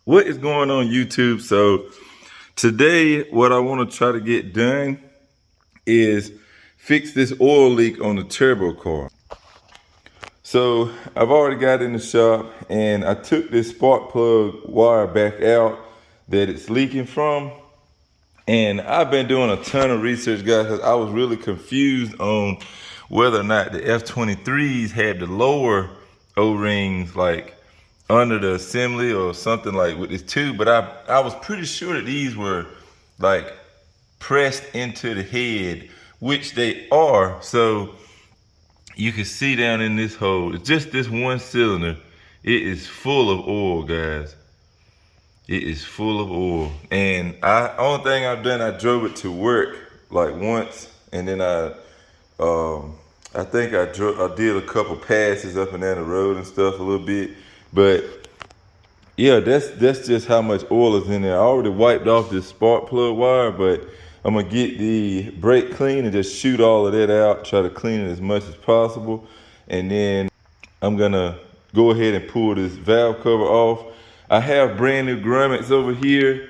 What is going on YouTube? So today what I want to try to get done is fix this oil leak on the turbo car. So I've already got in the shop and I took this spark plug wire back out that it's leaking from. And I've been doing a ton of research, guys, because I was really confused on whether or not the F23s had the lower O-rings like under the assembly or something like with this tube, but I was pretty sure that these were like pressed into the head, which they are. So you can see down in this hole, it's just this one cylinder. It is full of oil, guys. It is full of oil. And only thing I've done, I drove it to work like once, and then I think I did a couple passes up and down the road and stuff a little bit. But yeah, that's just how much oil is in there. I already wiped off this spark plug wire, but I'm gonna get the brake clean and just shoot all of that out, try to clean it as much as possible. And then I'm gonna go ahead and pull this valve cover off. I have brand new grommets over here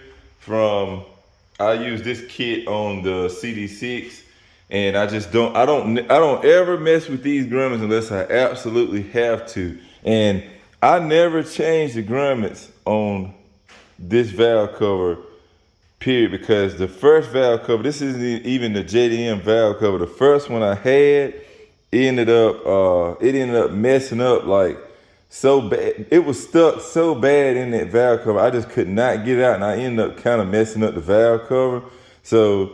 I use this kit on the CD6, and I don't ever mess with these grommets unless I absolutely have to. And I never change the grommets on this valve cover, period, because the first valve cover, this isn't even the JDM valve cover. The first one I had, it ended up messing up like so bad. It was stuck so bad in that valve cover, I just could not get it out, and I ended up kind of messing up the valve cover. So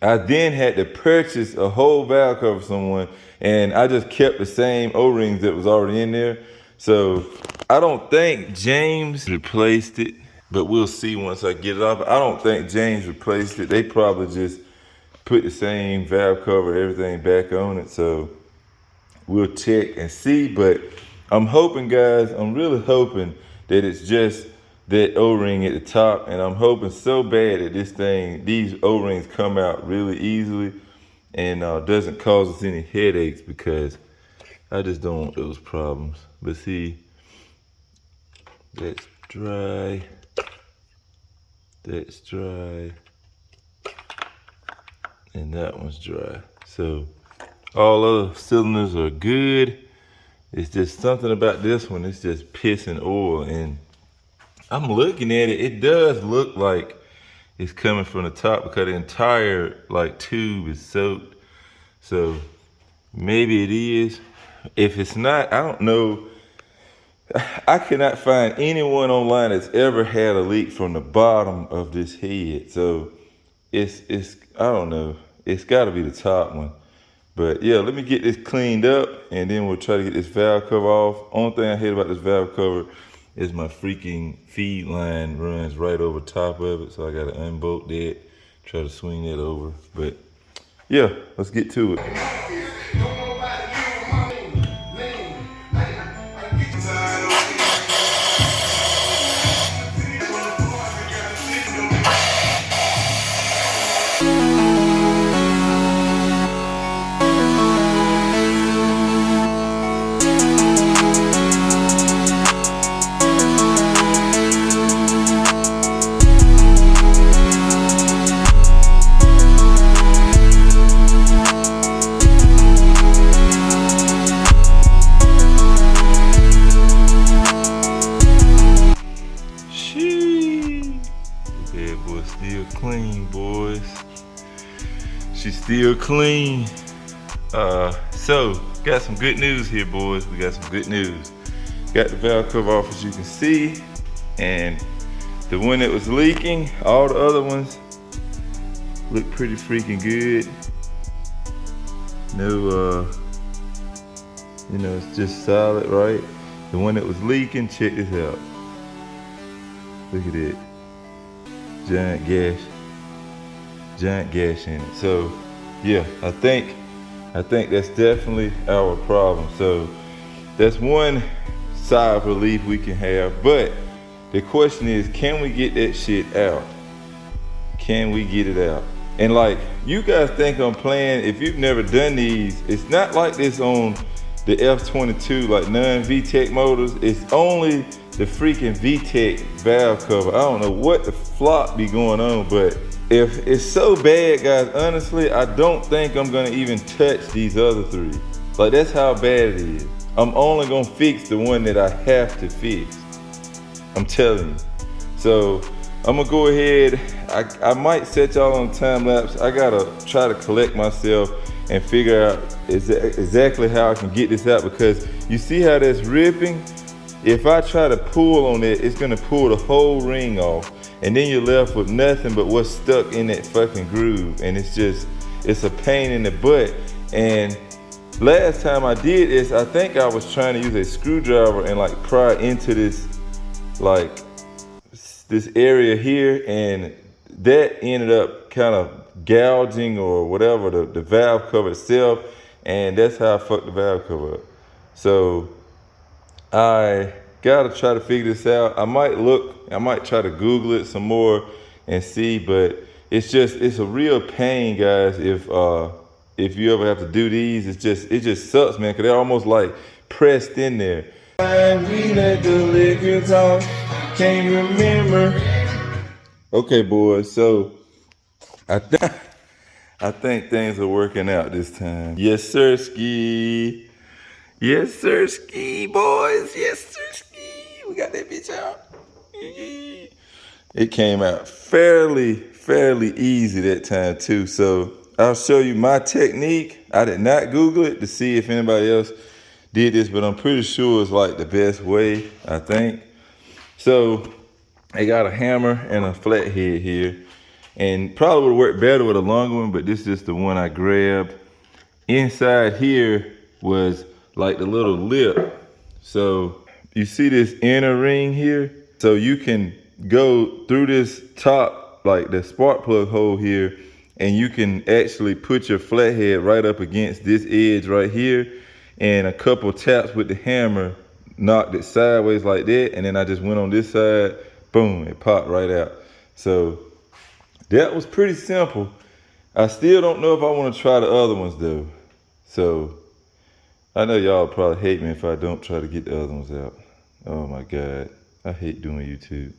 I then had to purchase a whole valve cover from someone, and I just kept the same O-rings that was already in there. So I don't think James replaced it, but we'll see once I get it off. I don't think James replaced it. They probably just put the same valve cover, everything back on it. So we'll check and see, but I'm hoping, guys, I'm really hoping that it's just that O-ring at the top, and I'm hoping so bad that these O-rings come out really easily and doesn't cause us any headaches, because I just don't want those problems. But see, that's dry, and that one's dry. So all other cylinders are good. It's just something about this one, it's just pissing oil. And I'm looking at it, it does look like it's coming from the top because the entire like tube is soaked. So maybe it is. If it's not, I don't know. I cannot find anyone online that's ever had a leak from the bottom of this head. So it's I don't know. It's gotta be the top one. But yeah, let me get this cleaned up and then we'll try to get this valve cover off. Only thing I hate about this valve cover is my freaking feed line runs right over top of it. So I gotta unbolt that, try to swing that over. But yeah, let's get to it. Still clean, boys. She's still clean. So got some good news here, boys. We got some good news. Got the valve cover off, as you can see, and the one that was leaking, all the other ones look pretty freaking good. No, it's just solid, right? The one that was leaking, check this out. Look at it. Giant gash in it. So yeah, I think I think that's definitely our problem. So that's one sigh of relief we can have. But the question is, can we get that shit out? Can we get it out? And like, you guys think I'm playing. If you've never done these, it's not like this on the F22, like non-VTEC motors. It's only the freaking VTEC valve cover. I don't know what the flop be going on, but if it's so bad, guys, honestly, I don't think I'm gonna even touch these other three. Like, that's how bad it is. I'm only gonna fix the one that I have to fix. I'm telling you. So I'm gonna go ahead. I might set y'all on time lapse. I gotta try to collect myself and figure out exactly how I can get this out, because you see how that's ripping? If I try to pull on it, it's gonna pull the whole ring off, and then you're left with nothing but what's stuck in that fucking groove, and it's a pain in the butt. And last time I did this, I think I was trying to use a screwdriver and like pry into this, like this area here, and that ended up kind of gouging or whatever the valve cover itself, and that's how I fucked the valve cover up. So I gotta try to figure this out. I might try to Google it some more and see, but it's a real pain, guys. If you ever have to do these, it just sucks, man, because they're almost like pressed in there. We let the liquor talk, can't remember. Okay, boys, so I think things are working out this time. Yes, sir, ski. Yes, sir, ski, boys. Yes, sir, ski. We got that bitch out. It came out fairly easy that time too. So I'll show you my technique. I did not Google it to see if anybody else did this, but I'm pretty sure it's like the best way, I think. So I got a hammer and a flathead here, and probably would work better with a longer one, but this is the one I grabbed. Inside here was like the little lip. So you see this inner ring here? So you can go through this top, like the spark plug hole here, and you can actually put your flathead right up against this edge right here, and a couple taps with the hammer knocked it sideways like that, and then I just went on this side, boom, it popped right out. So that was pretty simple. I still don't know if I want to try the other ones though. So I know y'all probably hate me if I don't try to get the other ones out. Oh my God, I hate doing YouTube.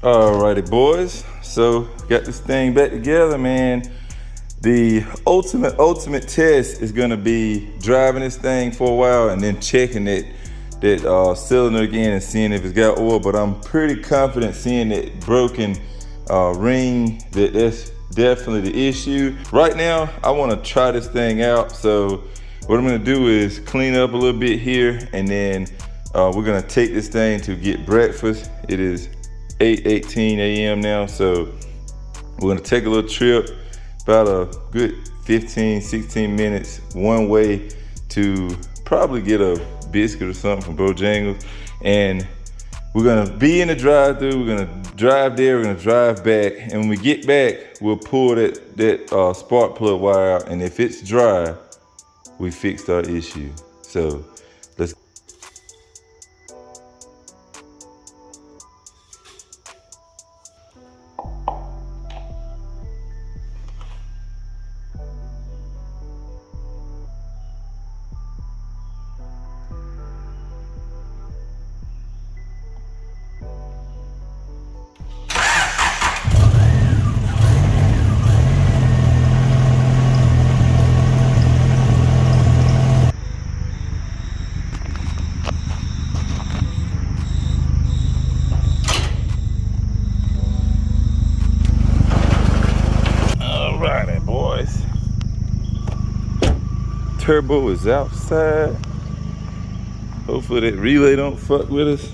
Alrighty, boys, so got this thing back together, man. The ultimate test is gonna be driving this thing for a while and then checking that cylinder again and seeing if it's got oil. But I'm pretty confident, seeing that broken ring, that's definitely the issue. Right now, I wanna try this thing out. So what I'm gonna do is clean up a little bit here, and then we're gonna take this thing to get breakfast. It is 8:18 a.m. now, so we're gonna take a little trip about a good 15, 16 minutes one way to probably get a biscuit or something from Bojangles. And we're gonna be in the drive-thru, we're gonna drive there, we're gonna drive back, and when we get back, we'll pull that spark plug wire out, and if it's dry, we fixed our issue. So let's. Alrighty, boys. Turbo is outside. Hopefully that relay don't fuck with us.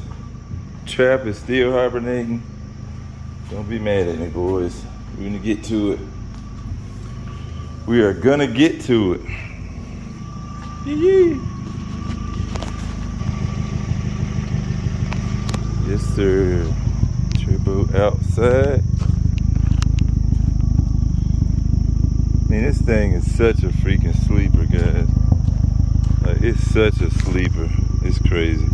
Trap is still hibernating. Don't be mad at me, boys. We're gonna get to it. We are gonna get to it. Yee-yee. Yes, sir. Turbo outside. Man, this thing is such a freaking sleeper, guys. Like, it's such a sleeper. It's crazy.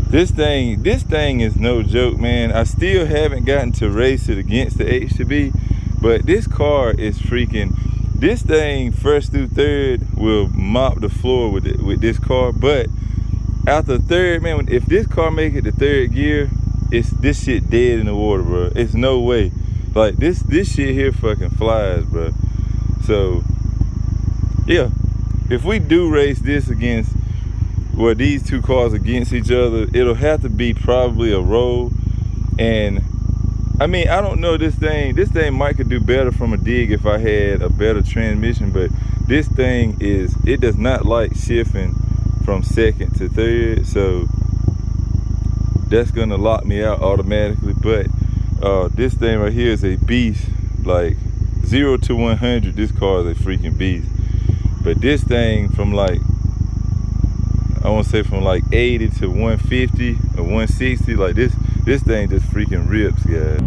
This thing is no joke, man. I still haven't gotten to race it against the H-to-B, but this car is freaking. This thing, first through third, will mop the floor with this car. But after third, man, if this car make it to third gear, this shit dead in the water, bro. It's no way. Like this shit here fucking flies, bro. So yeah, if we do race this against, well, these two cars against each other, it'll have to be probably a roll. And I mean, I don't know, this thing might could do better from a dig if I had a better transmission, but this thing it does not like shifting from second to third, so that's gonna lock me out automatically. But this thing right here is a beast. Like 0 to 100, this car is a freaking beast. But this thing from like, I want to say from like 80 to 150 or 160, like this thing just freaking rips, guys.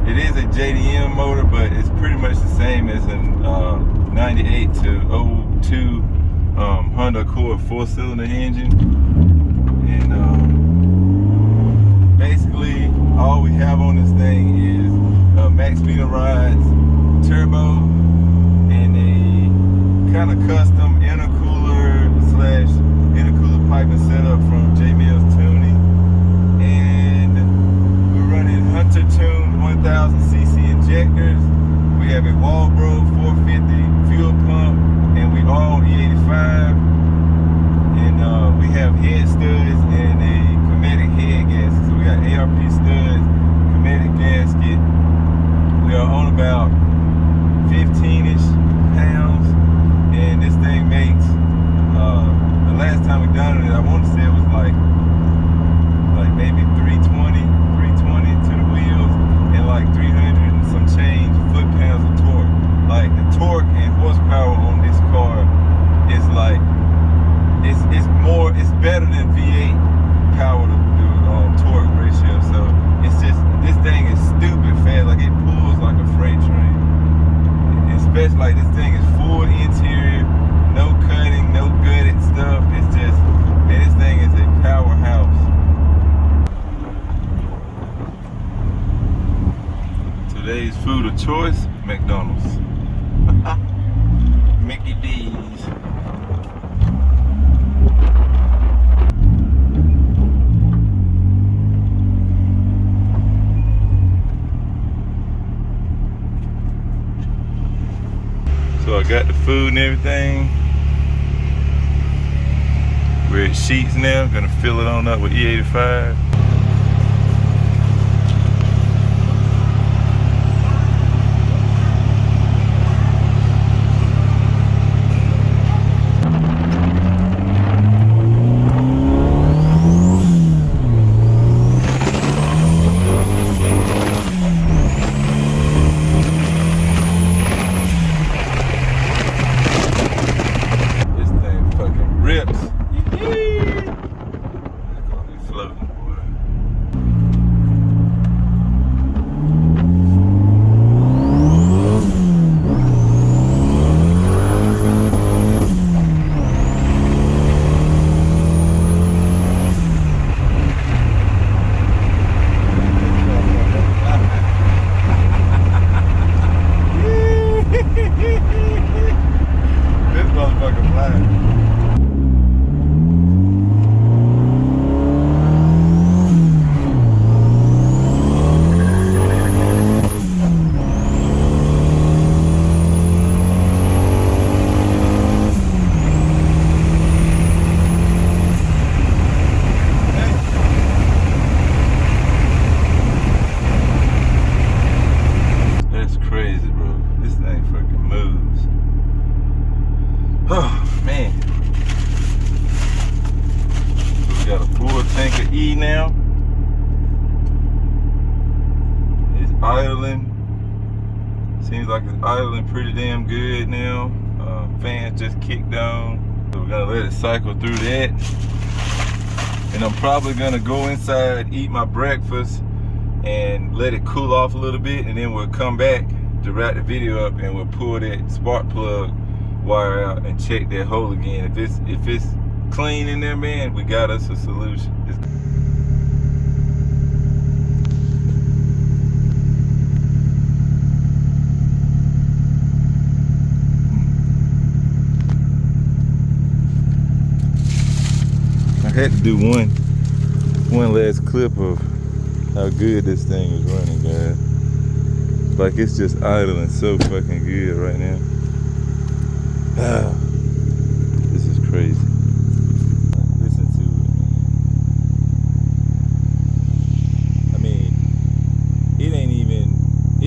It is a JDM motor, but it's pretty much the same as a 98 to 02 Honda Accord 4-cylinder engine. And basically, all we have on this thing is Maxpeedingrods, turbo, and a kind of custom intercooler slash intercooler piping setup from J Mills Tuning, and we're running Hunter tuned 1000cc injectors. We have a Walbro 450 fuel pump, and we all E85, and we have head studs and a Cometic head gasket. So we got ARP studs, Cometic gasket. We are on about 15-ish pounds, and this thing makes, the last time we done it, I want to say it was like maybe 320 to the wheels, and like 300 and some change foot-pounds of torque. Like the torque and horsepower on this car is like, it's better than V8 power to torque ratio. So it's just, this thing is stupid fast. Like it pulls like a freight train. Especially like this thing is full interior, no cutting, no gutted stuff. It's just, man, this thing is a powerhouse. Today's food of choice, McDonald's. Mickey D's. So I got the food and everything. We're at Sheets now, gonna fill it on up with E85. Oh man. So we got a full tank of E now. It's idling. Seems like it's idling pretty damn good now. Fans just kicked on. So we're gonna let it cycle through that. And I'm probably gonna go inside, eat my breakfast, and let it cool off a little bit, and then we'll come back to wrap the video up, and we'll pull that spark plug wire out and check that hole again. If it's clean in there, man, we got us a solution. I had to do one last clip of how good this thing is running, guys. Like, it's just idling so fucking good right now. This is crazy. Listen to it, man. I mean, it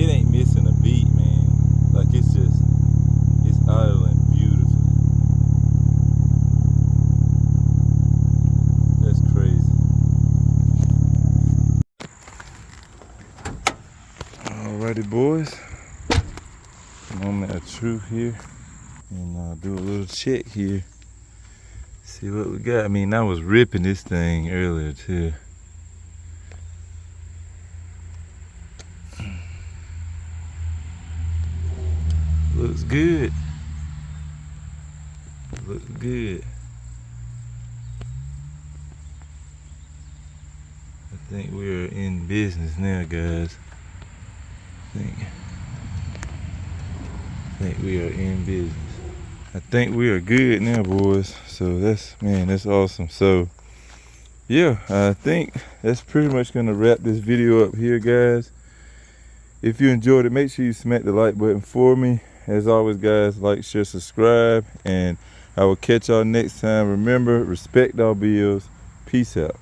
ain't missing a beat, man. Like, it's idling beautifully. That's crazy. Alrighty, boys. Moment of truth here. And do a little check here. See what we got. I mean, I was ripping this thing earlier too. Looks good. Looks good. I think we're in business now, guys. I think I think we are in business. I think we are good now, boys. So that's awesome. So yeah, I think that's pretty much gonna wrap this video up here, guys. If you enjoyed it, make sure you smack the like button for me. As always, guys, like, share, subscribe, and I will catch y'all next time. Remember, respect our bills. Peace out.